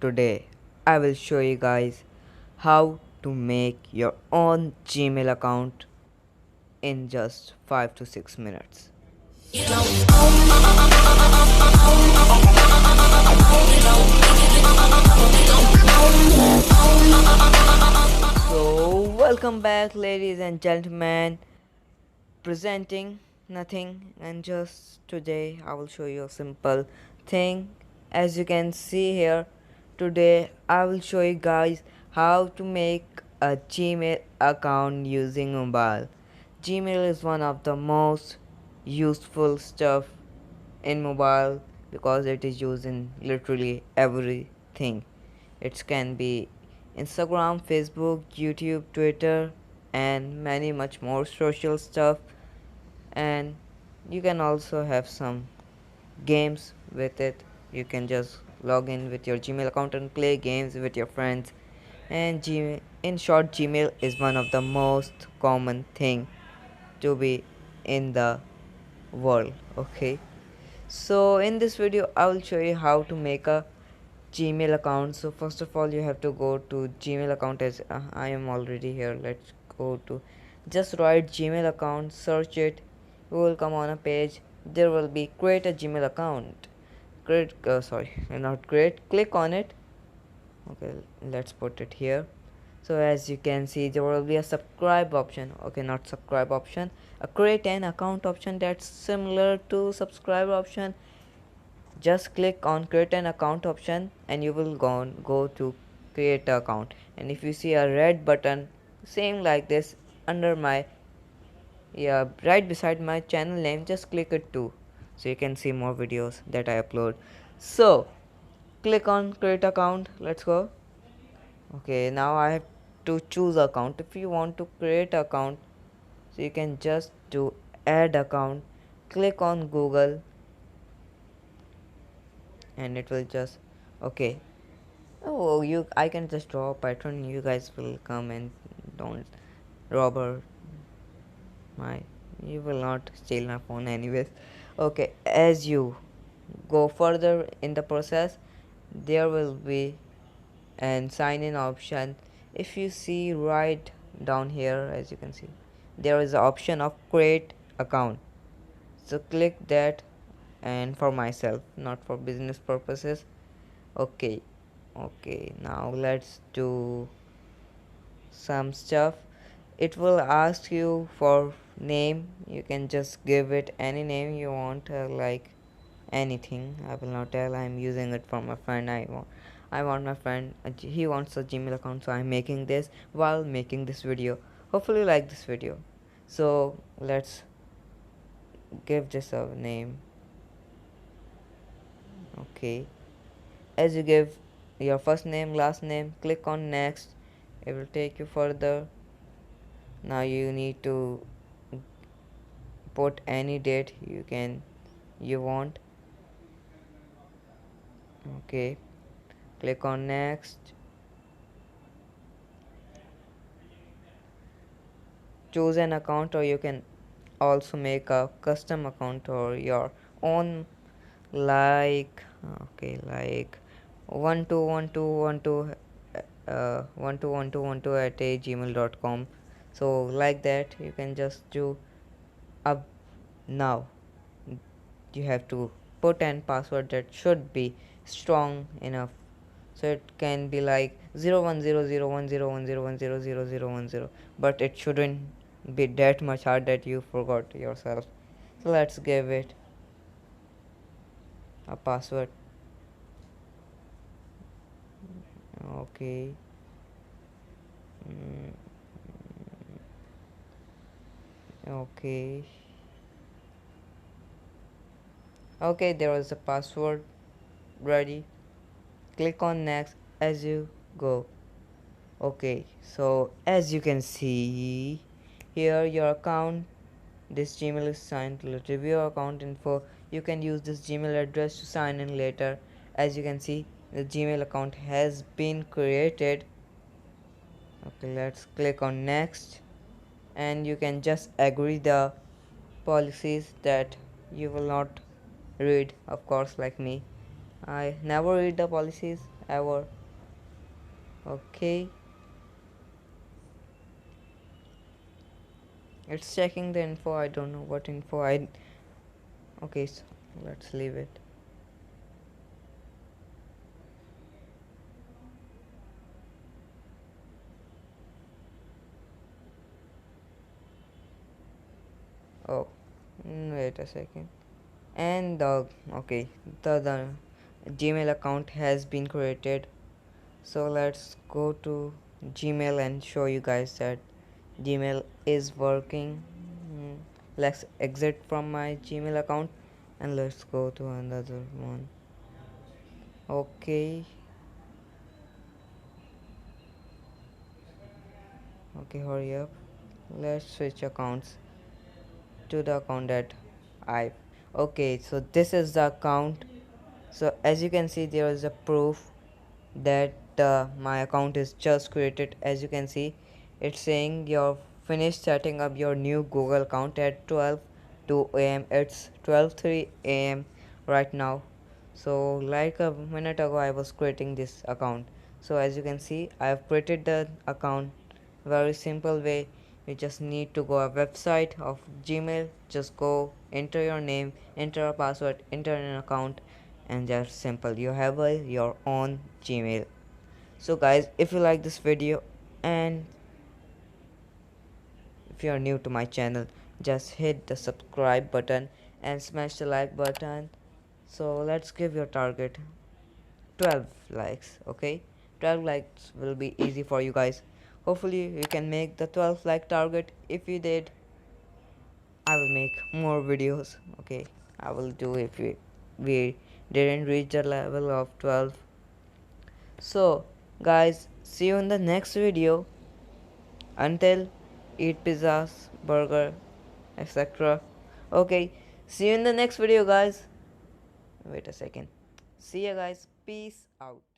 today I will show you guys how to make your own Gmail account in just 5 to 6 minutes. So welcome back ladies and gentlemen, presenting nothing, and just today I will show you a simple thing. As you can see here, today I will show you guys how to make a Gmail account using mobile. Gmail is one of the most useful stuff in mobile because it is used in literally everything. It can be Instagram, Facebook, YouTube, Twitter, and many much more social stuff. And you can also have some games with it. You can just log in with your Gmail account and play games with your friends. And in short, Gmail is one of the most common thing to be in the world. Okay, so in this video I will show you how to make a Gmail account. So first of all, you have to go to Gmail account. As I am already here, let's go to, just write Gmail account, search it. You will come on a page. There will be create a Gmail account. Create sorry, not create, click on it. Okay, let's put it here. So as you can see, there will be a subscribe option. Okay, not subscribe option, a create an account option that's similar to subscribe option. Just click on create an account option and you will go to create an account. And if you see a red button same like this under my, yeah, right beside my channel name, just click it too, so you can see more videos that I upload. So click on create account. Let's go. Okay, now I have to choose account. If you want to create account, so you can just do add account, click on Google, and it will just, okay. Oh, I can just draw a pattern. You guys will come and don't robber my. You will not steal my phone, anyways. Okay, as you go further in the process, there will be an sign in option. If you see right down here, as you can see, there is an option of create account. So click that, and for myself, not for business purposes. Okay, okay, now let's do some stuff. It will ask you for name. You can just give it any name you want, like anything. I will not tell. I'm using it for my friend. I want my friend, he wants a Gmail account, so I'm making this while making this video. Hopefully you like this video. So let's give this a name. Okay, as you give your first name, last name, click on next. It will take you further. Now you need to put any date you want. Okay, click on next. Choose an account, or you can also make a custom account or your own, like okay, like 121212 121212 at gmail.com. So like that you can just do up. Now you have to put an password that should be strong enough, so it can be like 01001010100010, but it shouldn't be that much hard that you forgot yourself. So let's give it a password. Okay. Mm, okay. Okay, there is a password ready. Click on next as you go. Okay, so as you can see here, your account, this Gmail is signed. Let's review your account info. You can use this Gmail address to sign in later. As you can see, the Gmail account has been created. Okay, let's click on next, and you can just agree the policies that you will not read, of course, like me. I never read the policies. ever. Okay, it's checking the info. I don't know what info I. Okay, so let's leave it. Oh, wait a second. And the okay, the Gmail account has been created. So let's go to Gmail and show you guys that Gmail is working. Hmm, let's exit from my Gmail account and let's go to another one. Okay, okay, hurry up. Let's switch accounts to the account that I. Okay, so this is the account. So as you can see, there is a proof that my account is just created. As you can see, it's saying you're finished setting up your new Google account at 12:02 a.m. It's 12:03 a.m. right now. So like a minute ago I was creating this account. So as you can see, I have created the account very simple way. You just need to go a website of Gmail, just go enter your name, enter a password, enter an account, and just simple, you have your own Gmail. So guys, if you like this video and if you are new to my channel, just hit the subscribe button and smash the like button. So let's give your target 12 likes. Okay, 12 likes will be easy for you guys. Hopefully you can make the 12 like target. If you did, I will make more videos. Okay, I will do if we didn't reach the level of 12. So guys, see you in the next video. Until, eat pizzas, burger, etc. Okay, see you in the next video guys. Wait a second. See ya guys. Peace out.